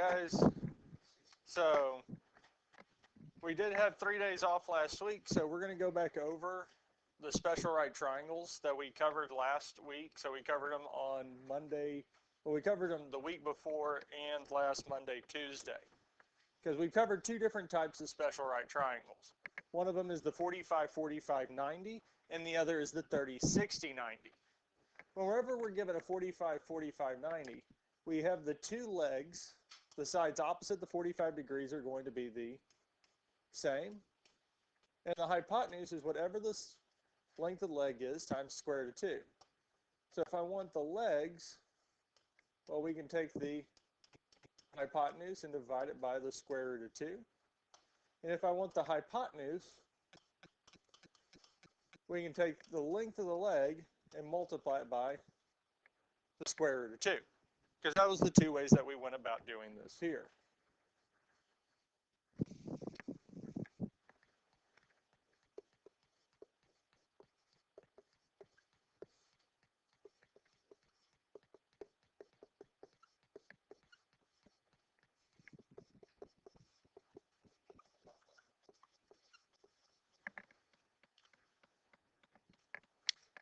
guys. So we did have 3 days off last week, so we're going to go back over the special right triangles that we covered last week. So we covered them on Monday. Well, we covered them the week before and last Monday, Tuesday. Because we covered two different types of special right triangles. One of them is the 45-45-90, and the other is the 30-60-90. Whenever we're given a 45-45-90, we have the two legs, the sides opposite the 45 degrees are going to be the same. And the hypotenuse is whatever the length of the leg is times the square root of 2. So if I want the legs, well, we can take the hypotenuse and divide it by the square root of 2. And if I want the hypotenuse, we can take the length of the leg and multiply it by the square root of 2. Because that was the two ways that we went about doing this here.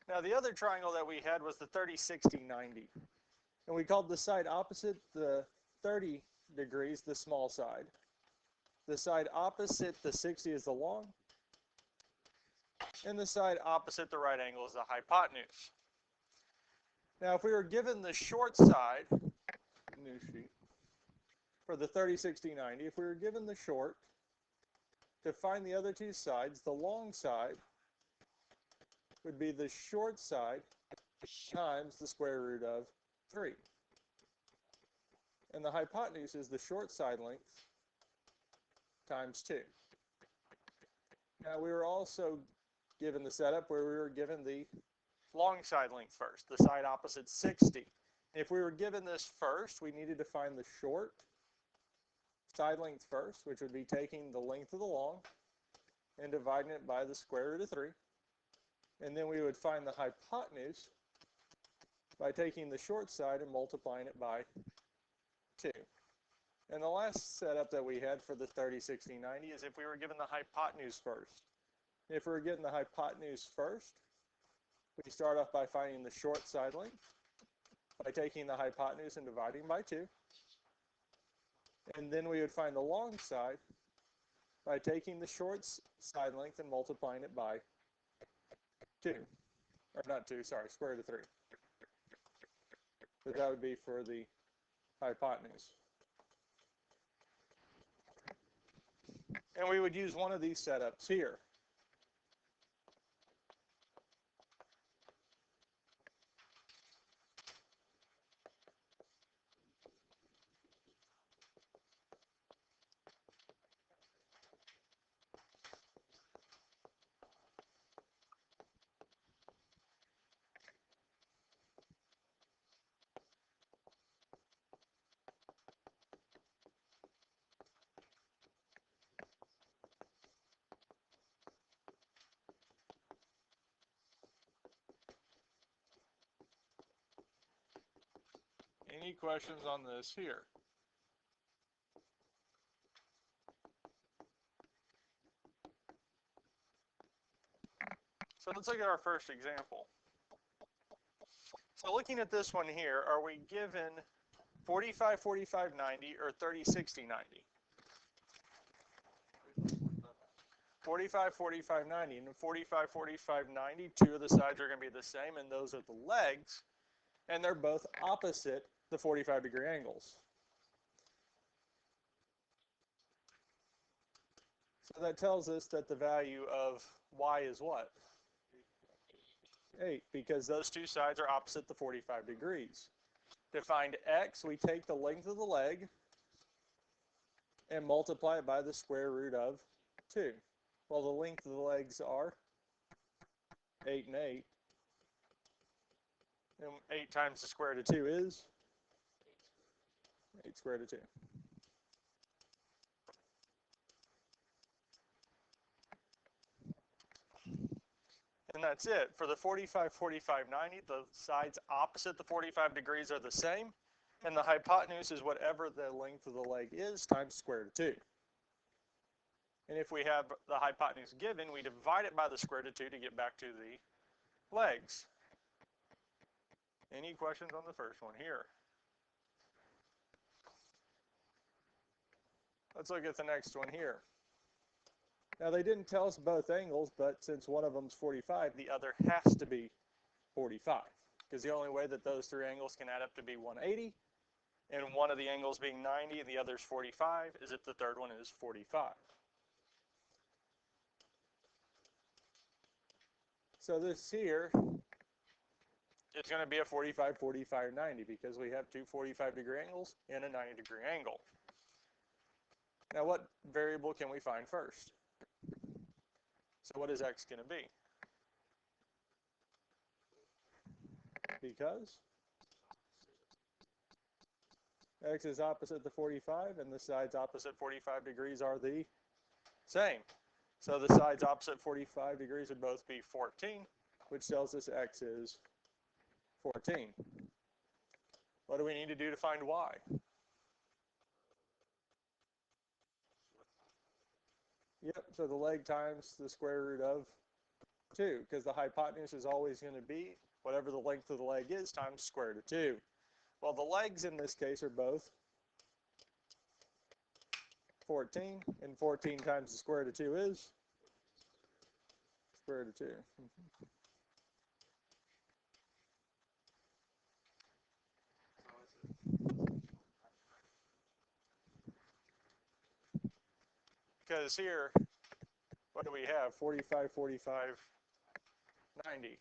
Now the other triangle that we had was the 30-60-90. And we called the side opposite the 30 degrees the small side. The side opposite the 60 is the long. And the side opposite the right angle is the hypotenuse. Now if we were given the short side, new sheet, for the 30-60-90, if we were given the short, to find the other two sides, the long side would be the short side times the square root of 3. And the hypotenuse is the short side length times 2. Now we were also given the setup where we were given the long side length first, the side opposite 60. If we were given this first, we needed to find the short side length first, which would be taking the length of the long and dividing it by the square root of 3. And then we would find the hypotenuse by taking the short side and multiplying it by 2. And the last setup that we had for the 30-60-90 is if we were given the hypotenuse first. If we were getting the hypotenuse first, we start off by finding the short side length by taking the hypotenuse and dividing by 2. And then we would find the long side by taking the short side length and multiplying it by 2. Or not 2, sorry, square root of 3. But that would be for the hypotenuse. And we would use one of these setups here. Any questions on this here? So let's look at our first example. So looking at this one here, are we given 45-45-90 or 30-60-90? 45-45-90, and 45-45-90, two of the sides are going to be the same, and those are the legs, and they're both opposite the 45 degree angles. So that tells us that the value of y is what? 8, because those two sides are opposite the 45 degrees. To find x, we take the length of the leg and multiply it by the square root of 2. Well, the length of the legs are 8 and 8. And 8 times the square root of 2 is 8 square root of 2. And that's it. For the 45-45-90, the sides opposite the 45 degrees are the same, And the hypotenuse is whatever the length of the leg is times square root of 2. And if we have the hypotenuse given, we divide it by the square root of 2 to get back to the legs. Any questions on the first one here? Let's look at the next one here. Now they didn't tell us both angles, but since one of them's 45, the other has to be 45. Because the only way that those three angles can add up to be 180, and one of the angles being 90 and the other's 45, is if the third one is 45. So this here is going to be a 45, 45, 90 because we have two 45-degree angles and a 90-degree angle. Now what variable can we find first? So what is x going to be? Because x is opposite the 45 and the sides opposite 45 degrees are the same. So the sides opposite 45 degrees would both be 14, which tells us x is 14. What do we need to do to find y? Yep, so the leg times the square root of 2, because the hypotenuse is always going to be whatever the length of the leg is times square root of 2. Well, the legs in this case are both 14, and 14 times the square root of 2 is square root of 2. Because here, what do we have? 45, 45, 90.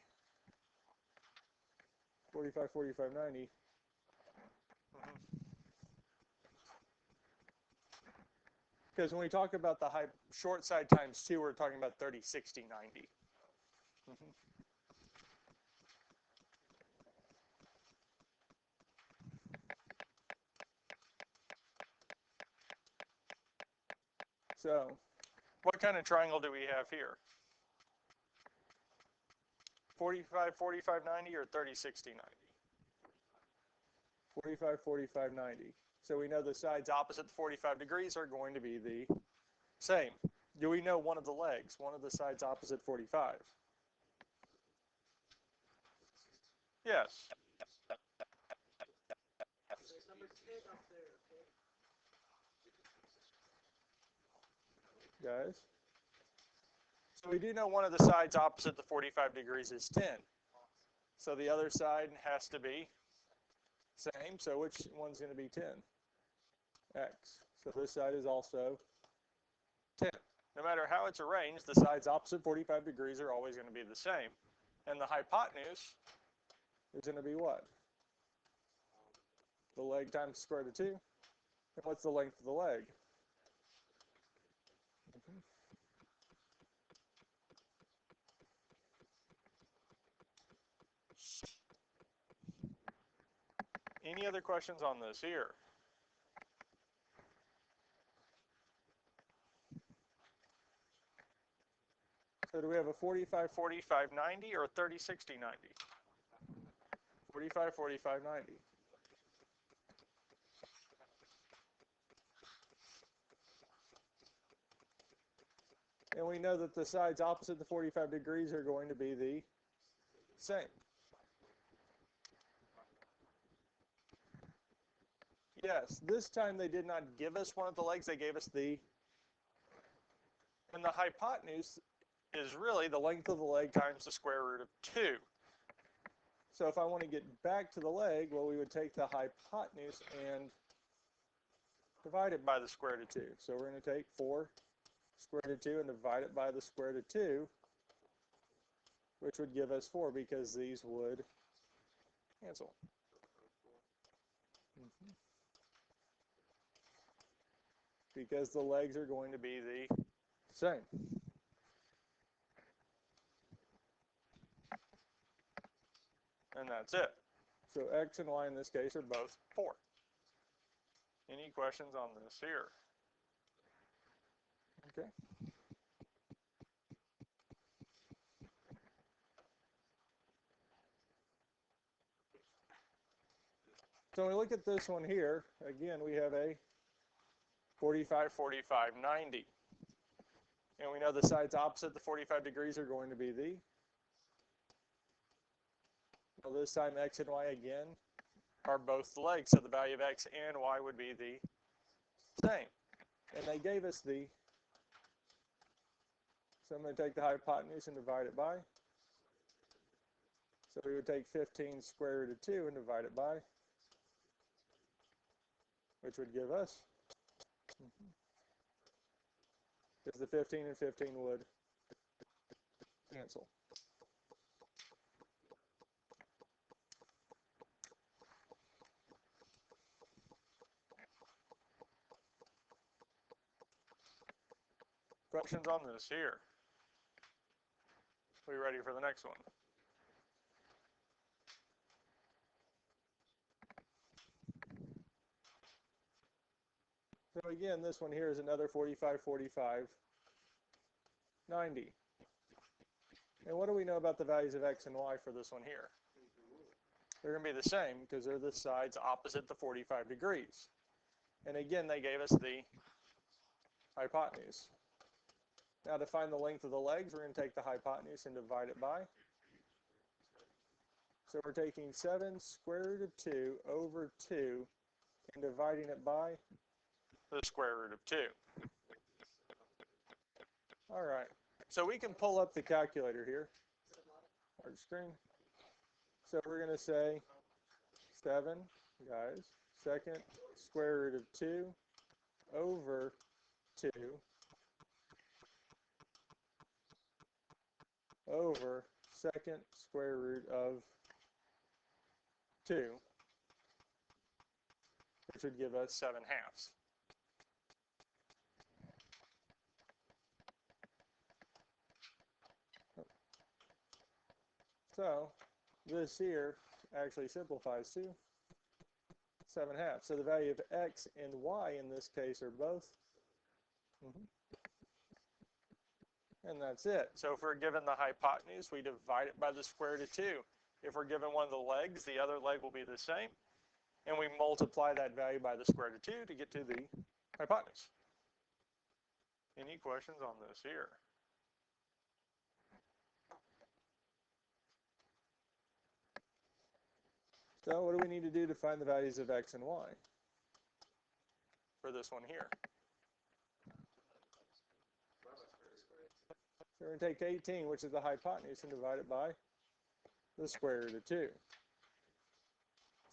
45, 45, 90. Because when we talk about the short side times 2, we're talking about 30, 60, 90. So, what kind of triangle do we have here? 45, 45, 90 or 30, 60, 90? 45, 45, 90. So we know the sides opposite the 45 degrees are going to be the same. Do we know one of the legs, one of the sides opposite 45? Yes. Guys? So we do know one of the sides opposite the 45 degrees is 10. So the other side has to be same. So which one's going to be 10? X. So this side is also 10. No matter how it's arranged, the sides opposite 45 degrees are always going to be the same. And the hypotenuse is going to be what? The leg times the square root of 2. And what's the length of the leg? Any other questions on this here? So do we have a 45, 45, 90 or 30, 60, 90? 45, 45, 90. And we know that the sides opposite the 45 degrees are going to be the same. Yes, this time they did not give us one of the legs, they gave us the, and the hypotenuse is really the length of the leg times the square root of 2. So if I want to get back to the leg, well, we would take the hypotenuse and divide it by the square root of 2. So we're going to take 4 square root of 2 and divide it by the square root of 2, which would give us 4 because these would cancel. Because the legs are going to be the same. And that's it. So x and y in this case are both 4. Any questions on this here? Okay. So when we look at this one here, again, we have a 45, 45, 90. And we know the sides opposite the 45 degrees are going to be the, well, this time x and y again are both the legs, so the value of x and y would be the same. And they gave us the, so I'm going to take the hypotenuse and divide it by. So we would take 15 square root of 2 and divide it by, which would give us, because the 15 and 15 would cancel. Questions on this here? We ready for the next one? So again, this one here is another 45, 45, 90. And what do we know about the values of x and y for this one here? They're going to be the same because they're the sides opposite the 45 degrees. And again, they gave us the hypotenuse. Now to find the length of the legs, we're going to take the hypotenuse and divide it by. So we're taking 7 square root of 2 over 2 and dividing it by the square root of 2. All right, so we can pull up the calculator here, large screen. So we're going to say 7, guys, second square root of 2 over 2 over second square root of 2, which would give us 7 halves. So this here actually simplifies to 7 halves. So the value of x and y in this case are both. And that's it. So if we're given the hypotenuse, we divide it by the square root of 2. If we're given one of the legs, the other leg will be the same. And we multiply that value by the square root of 2 to get to the hypotenuse. Any questions on this here? So what do we need to do to find the values of x and y for this one here? So we're going to take 18, which is the hypotenuse, and divide it by the square root of 2.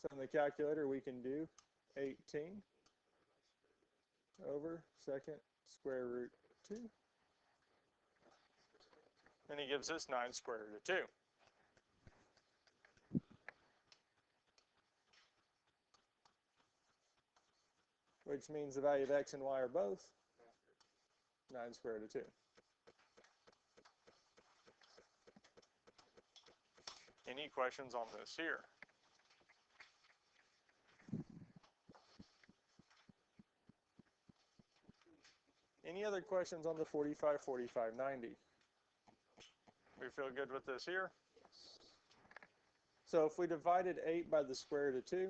So in the calculator, we can do 18 over second square root 2. And he gives us 9 square root of 2. Which means the value of x and y are both 9 square root of 2. Any questions on this here? Any other questions on the 45, 45, 90? We feel good with this here? So if we divided 8 by the square root of 2,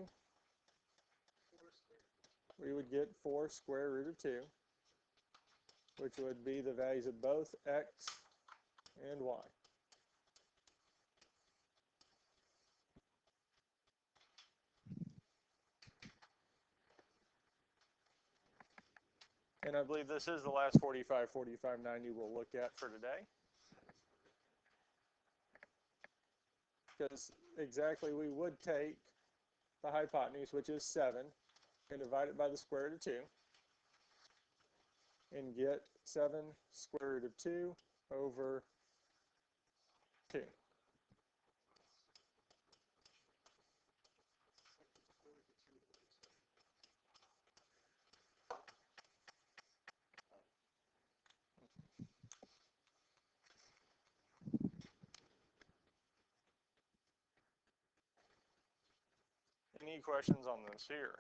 we would get 4 square root of 2, which would be the values of both x and y. And I believe this is the last 45, 45, 90 we'll look at for today. Because exactly we would take the hypotenuse, which is 7, and divide it by the square root of 2, and get 7 square root of 2 over 2. Any questions on this here?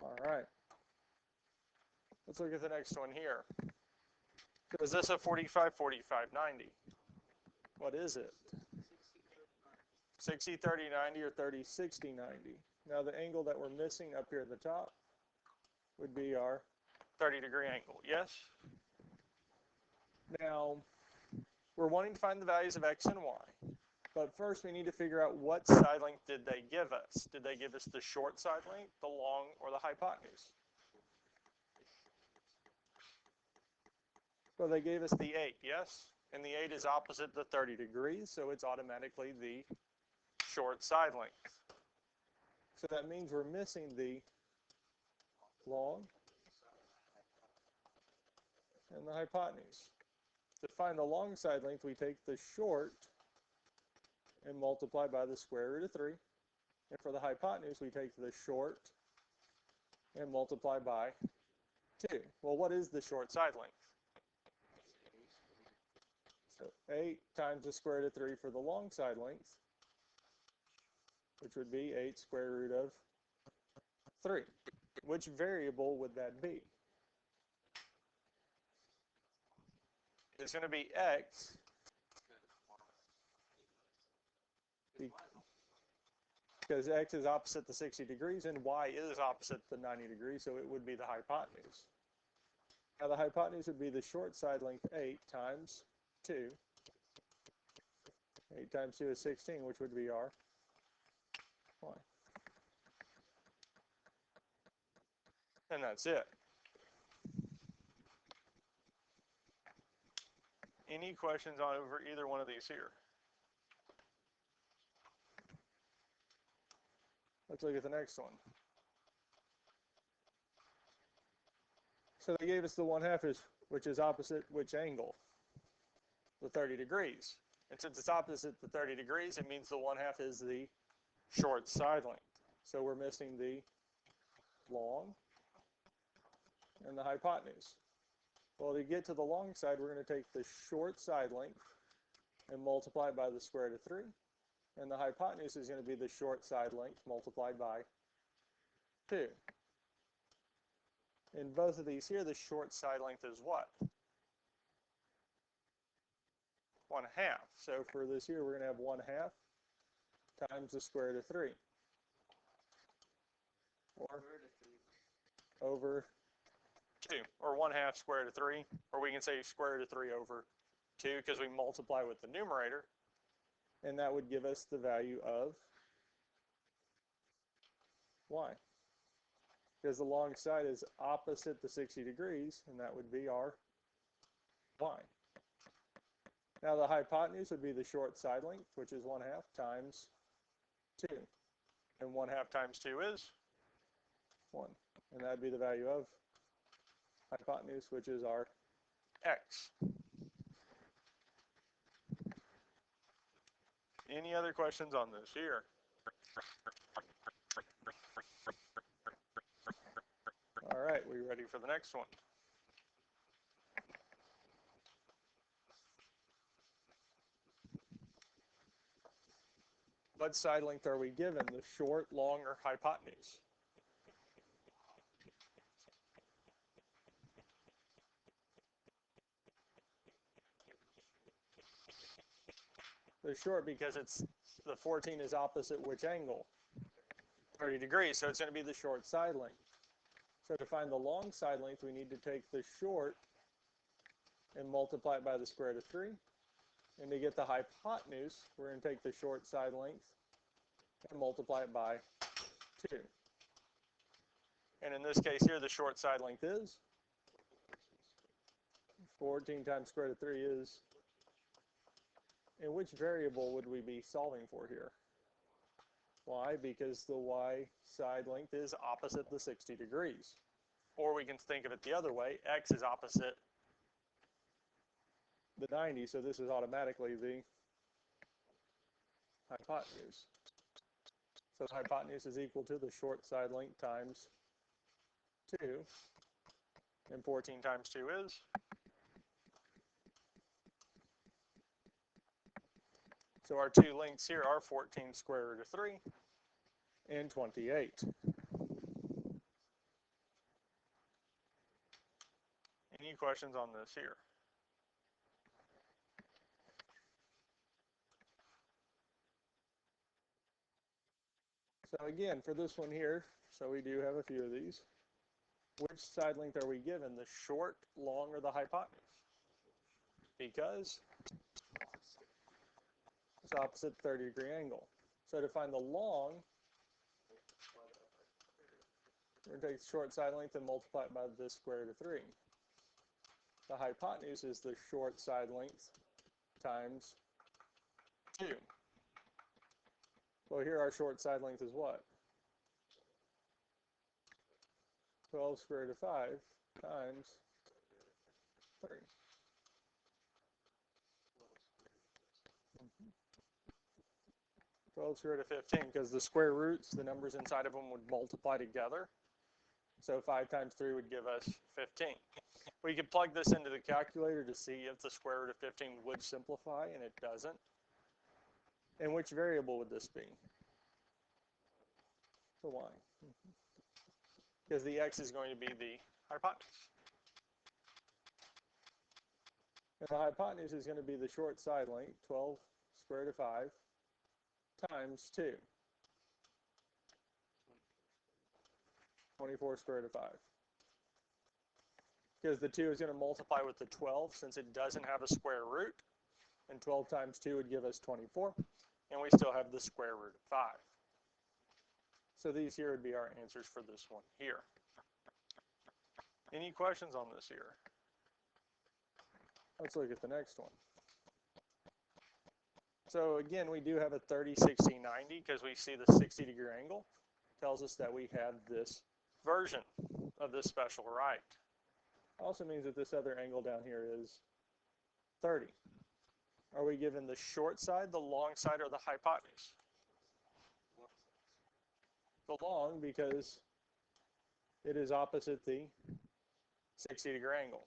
All right. Let's look at the next one here. Is this a 45, 45, 90? What is it? 60, 30, 90, or 30, 60, 90. Now the angle that we're missing up here at the top would be our 30-degree angle, yes? Now, we're wanting to find the values of x and y, but first we need to figure out what side length did they give us. Did they give us the short side length, the long, or the hypotenuse? Well, they gave us the 8, yes? And the 8 is opposite the 30 degrees, so it's automatically the short side length. So that means we're missing the long and the hypotenuse. To find the long side length, we take the short and multiply by the square root of 3. And for the hypotenuse, we take the short and multiply by 2. Well, what is the short side length? So 8 times the square root of 3 for the long side length, which would be 8 square root of 3. Which variable would that be? It's going to be x, because x is opposite the 60 degrees and y is opposite the 90 degrees, so it would be the hypotenuse. Now the hypotenuse would be the short side length 8 times 2. 8 times 2 is 16, which would be our y. And that's it. Any questions on over either one of these here? Let's look at the next one. So they gave us the 1/2, which is opposite which angle? The 30 degrees. And since it's opposite the 30 degrees, it means the 1/2 is the short side length. So we're missing the long and the hypotenuse. Well, to get to the long side, we're going to take the short side length and multiply by the square root of 3. And the hypotenuse is going to be the short side length multiplied by 2. In both of these here, the short side length is what? 1/2. So for this here, we're going to have 1/2 times the square root of 3. Or over 2, or 1/2 square root of 3, or we can say square root of 3 over 2 because we multiply with the numerator, and that would give us the value of y. Because the long side is opposite the 60 degrees, and that would be our y. Now the hypotenuse would be the short side length, which is 1/2 times 2. And 1/2 times 2 is 1. And that would be the value of hypotenuse, which is our x. Any other questions on this here? All right, we ready for the next one? What side length are we given, the short, long, or hypotenuse? The short, because it's the 14 is opposite which angle? 30 degrees, so it's going to be the short side length. So to find the long side length, we need to take the short and multiply it by the square root of 3. And to get the hypotenuse, we're going to take the short side length and multiply it by 2. And in this case here, the short side length is 14 times square root of 3 is, and which variable would we be solving for here? Y, because the y side length is opposite the 60 degrees. Or we can think of it the other way, x is opposite the 90, so this is automatically the hypotenuse. So the hypotenuse is equal to the short side length times 2, and 14 times 2 is? So our two lengths here are 14 square root of 3 and 28. Any questions on this here? So again, for this one here, so we do have a few of these. Which side length are we given, the short, long, or the hypotenuse? Because it's opposite 30-degree angle. So to find the long, we're going to take the short side length and multiply it by the square root of 3. The hypotenuse is the short side length times 2. Well, here our short side length is what? 12 square root of 5 times 3. 12 square root of 15, because the square roots, the numbers inside of them would multiply together. So 5 times 3 would give us 15. We could plug this into the calculator to see if the square root of 15 would simplify, and it doesn't. And which variable would this be? The y. Because the x is going to be the hypotenuse. And the hypotenuse is going to be the short side length, 12 square root of 5, times 2. 24 square root of 5. Because the 2 is going to multiply with the 12 since it doesn't have a square root. And 12 times 2 would give us 24. And we still have the square root of 5. So these here would be our answers for this one here. Any questions on this here? Let's look at the next one. So again, we do have a 30, 60, 90 because we see the 60-degree angle. Tells us that we have this version of this special right. Also means that this other angle down here is 30. Are we given the short side, the long side, or the hypotenuse? The long, because it is opposite the 60-degree angle.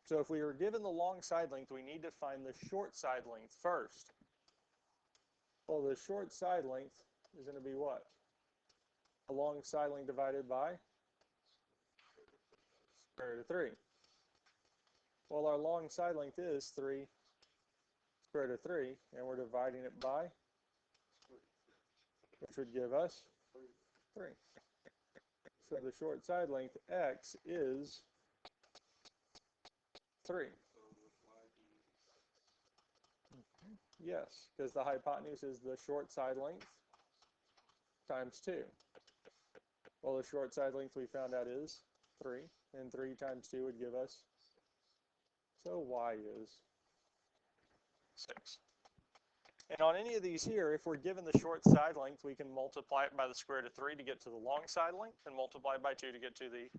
So if we were given the long side length, we need to find the short side length first. Well, the short side length is going to be what? The long side length divided by square root of 3. Well, our long side length is 3 square root of 3, and we're dividing it by, which would give us 3. So the short side length, x, is 3. Yes, because the hypotenuse is the short side length times 2. Well, the short side length we found out is 3, and 3 times 2 would give us, so y is 6. And on any of these here, if we're given the short side length, we can multiply it by the square root of 3 to get to the long side length, and multiply by 2 to get to the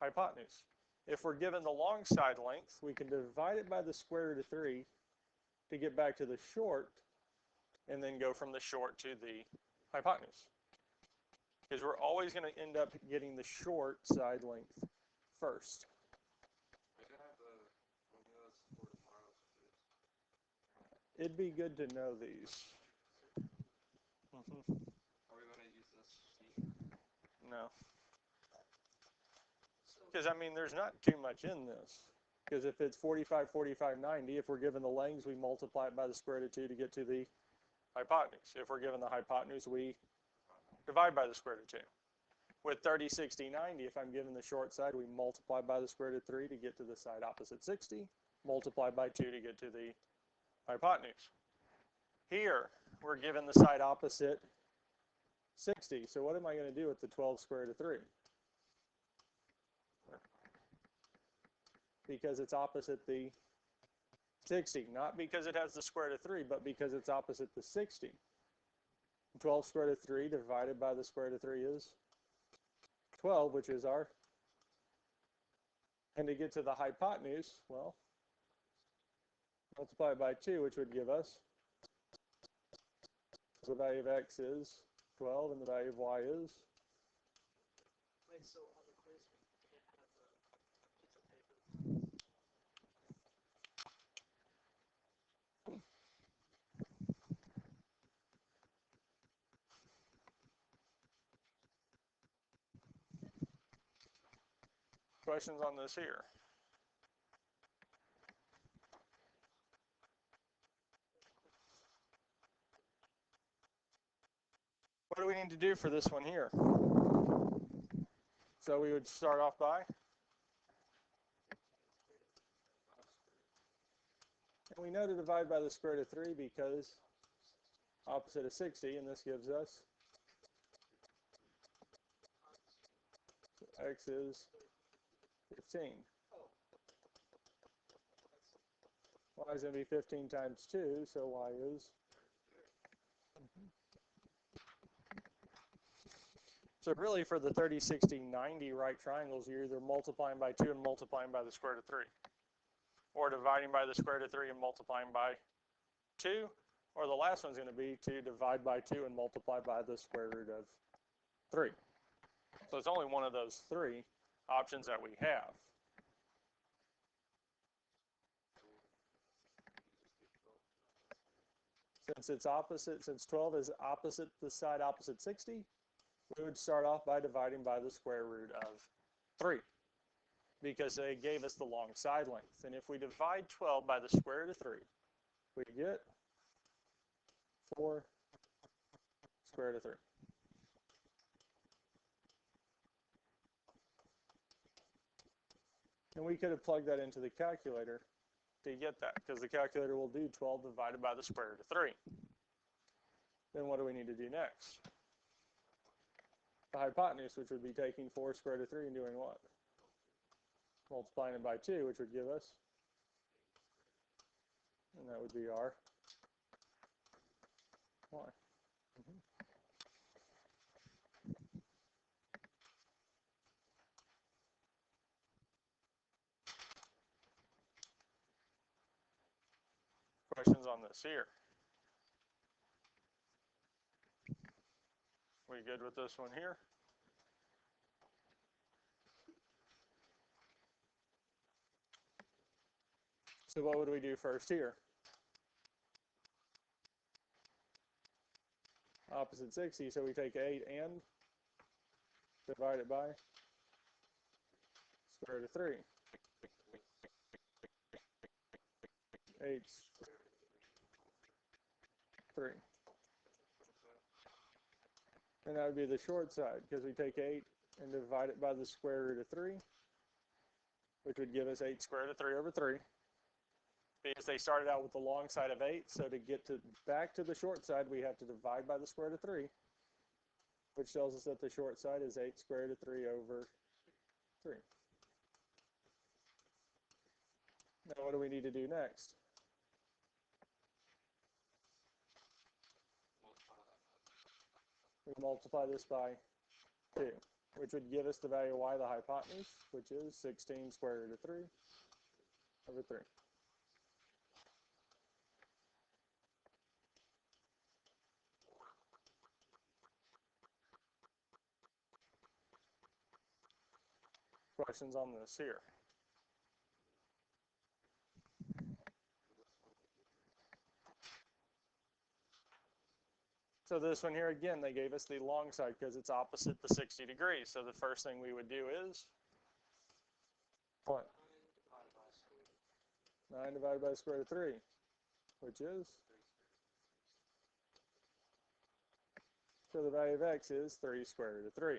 hypotenuse. If we're given the long side length, we can divide it by the square root of 3 to get back to the short, and then go from the short to the hypotenuse. Because we're always going to end up getting the short side length first. It'd be good to know these. Are we going to use this? No. Because, I mean, there's not too much in this. Because if it's 45, 45, 90, if we're given the lengths, we multiply it by the square root of 2 to get to the hypotenuse. If we're given the hypotenuse, we divide by the square root of 2. With 30, 60, 90, if I'm given the short side, we multiply by the square root of 3 to get to the side opposite 60, multiply by 2 to get to the hypotenuse. Here, we're given the side opposite 60. So what am I going to do with the 12 square root of 3? Because it's opposite the 60. Not because it has the square root of 3, but because it's opposite the 60. 12 square root of 3 divided by the square root of 3 is 12, which is our, and to get to the hypotenuse, well, multiply it by 2, which would give us, the value of x is 12, and the value of y is? Wait, so on the quiz, we can't have a piece of paper? Questions on this here? What do we need to do for this one here? So we would start off by, and we know to divide by the square root of 3 because opposite of 60, and this gives us x is 15. Y is going to be 15 times 2, so y is. So really for the 30, 60, 90 right triangles, you're either multiplying by 2 and multiplying by the square root of 3, or dividing by the square root of 3 and multiplying by 2, or the last one's going to be to divide by 2 and multiply by the square root of 3. So it's only one of those three options that we have. Since it's opposite, since 12 is opposite the side opposite 60, we would start off by dividing by the square root of 3, because they gave us the long side length. And if we divide 12 by the square root of 3, we get 4 square root of 3. And we could have plugged that into the calculator to get that, because the calculator will do 12 divided by the square root of 3. Then what do we need to do next? The hypotenuse, which would be taking 4 square root of 3 and doing what? Multiplying it by 2, which would give us, and that would be our y. Questions on this here? We good with this one here? So what would we do first here? Opposite 60, so we take 8 and divide it by square root of 3. 8 3. And that would be the short side, because we take 8 and divide it by the square root of 3, which would give us 8 square root of 3 over 3. Because they started out with the long side of 8, so to get back to the short side, we have to divide by the square root of 3, which tells us that the short side is 8 square root of 3 over 3. Now what do we need to do next? We multiply this by 2, which would give us the value of y, the hypotenuse, which is 16 square root of 3 over 3. Questions on this here? So this one here, again, they gave us the long side because it's opposite the 60 degrees. So the first thing we would do is what? 9 divided by the square root of 3, which is? So the value of x is 3 square root of 3.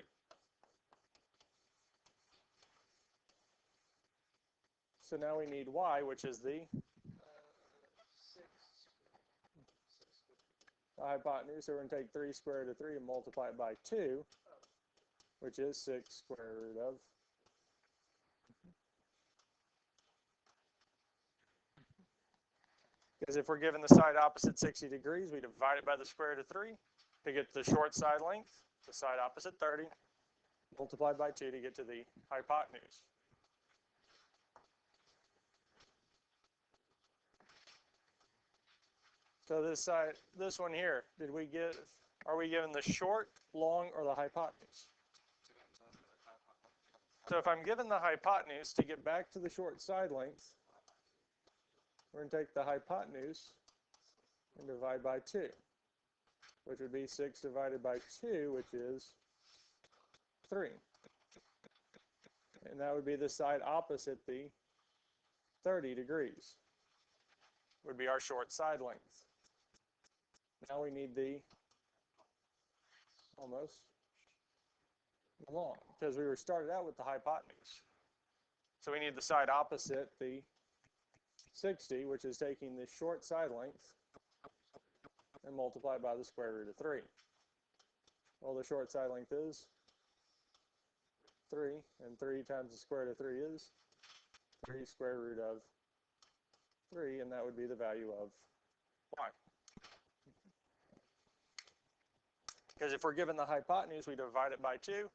So now we need y, which is the hypotenuse. So we're going to take 3 square root of 3 and multiply it by 2, which is 6 square root of. Because if we're given the side opposite 60 degrees, we divide it by the square root of 3 to get the short side length, the side opposite 30, multiplied by 2 to get to the hypotenuse. So this side, this one here, are we given the short, long, or the hypotenuse? So if I'm given the hypotenuse, to get back to the short side length, we're going to take the hypotenuse and divide by 2, which would be 6 divided by 2, which is 3. And that would be the side opposite the 30 degrees, would be our short side length. Now we need the almost along, because we were started out with the hypotenuse. So we need the side opposite the 60, which is taking the short side length and multiply it by the square root of 3. Well, the short side length is 3, and 3 times the square root of 3 is 3 square root of 3, and that would be the value of y. Because if we're given the hypotenuse, we divide it by 2,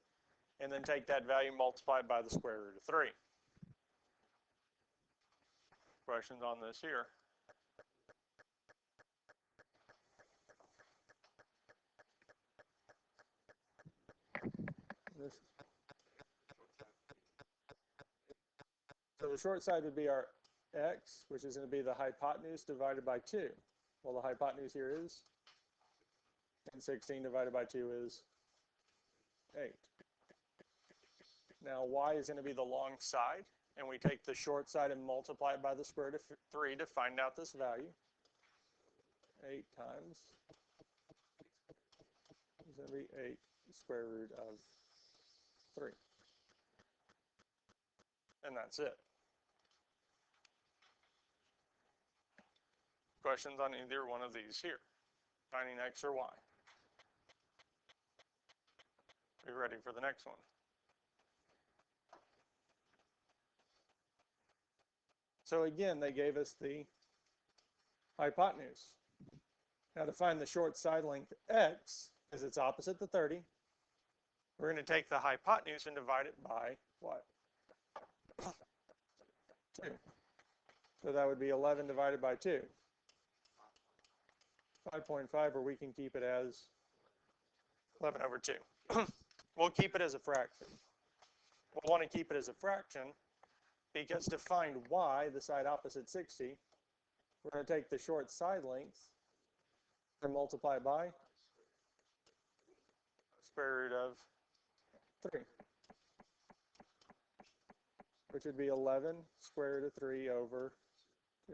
and then take that value multiplied by the square root of 3. Questions on this here? So the short side would be our x, which is going to be the hypotenuse divided by 2. Well, the hypotenuse here is, and 16 divided by 2 is 8. Now y is going to be the long side, and we take the short side and multiply it by the square root of 3 to find out this value. 8 times is going to be 8 square root of 3. And that's it. Questions on either one of these here? Finding x or y. Are you ready for the next one? So again, they gave us the hypotenuse. Now to find the short side length x, because it's opposite the 30, we're going to take the hypotenuse and divide it by what? 2. So that would be 11 divided by 2. 5.5, or we can keep it as 11 over 2. We'll keep it as a fraction. We'll want to keep it as a fraction because to find y, the side opposite 60, we're going to take the short side length and multiply it by square root of 3, which would be 11 square root of 3 over 2.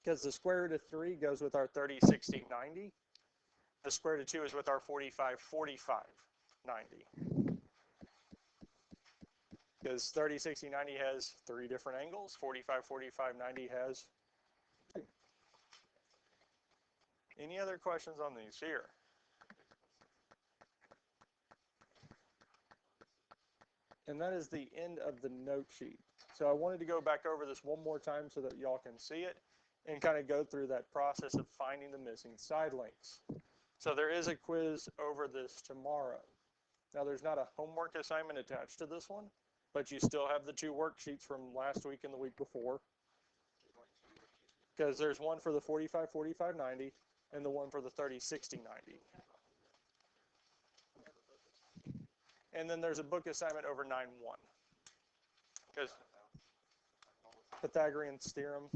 Because the square root of 3 goes with our 30, 60, 90. The square root of 2 is with our 45, 45, 90. Because 30, 60, 90 has 3 different angles. 45, 45, 90 has 2. Any other questions on these here? And that is the end of the note sheet. So I wanted to go back over this one more time so that y'all can see it and kind of go through that process of finding the missing side links. So there is a quiz over this tomorrow. Now there's not a homework assignment attached to this one, but you still have the 2 worksheets from last week and the week before. Because there's one for the 45, 45, 90 and the one for the 30, 60, 90. And then there's a book assignment over 9-1. Because Pythagorean theorem.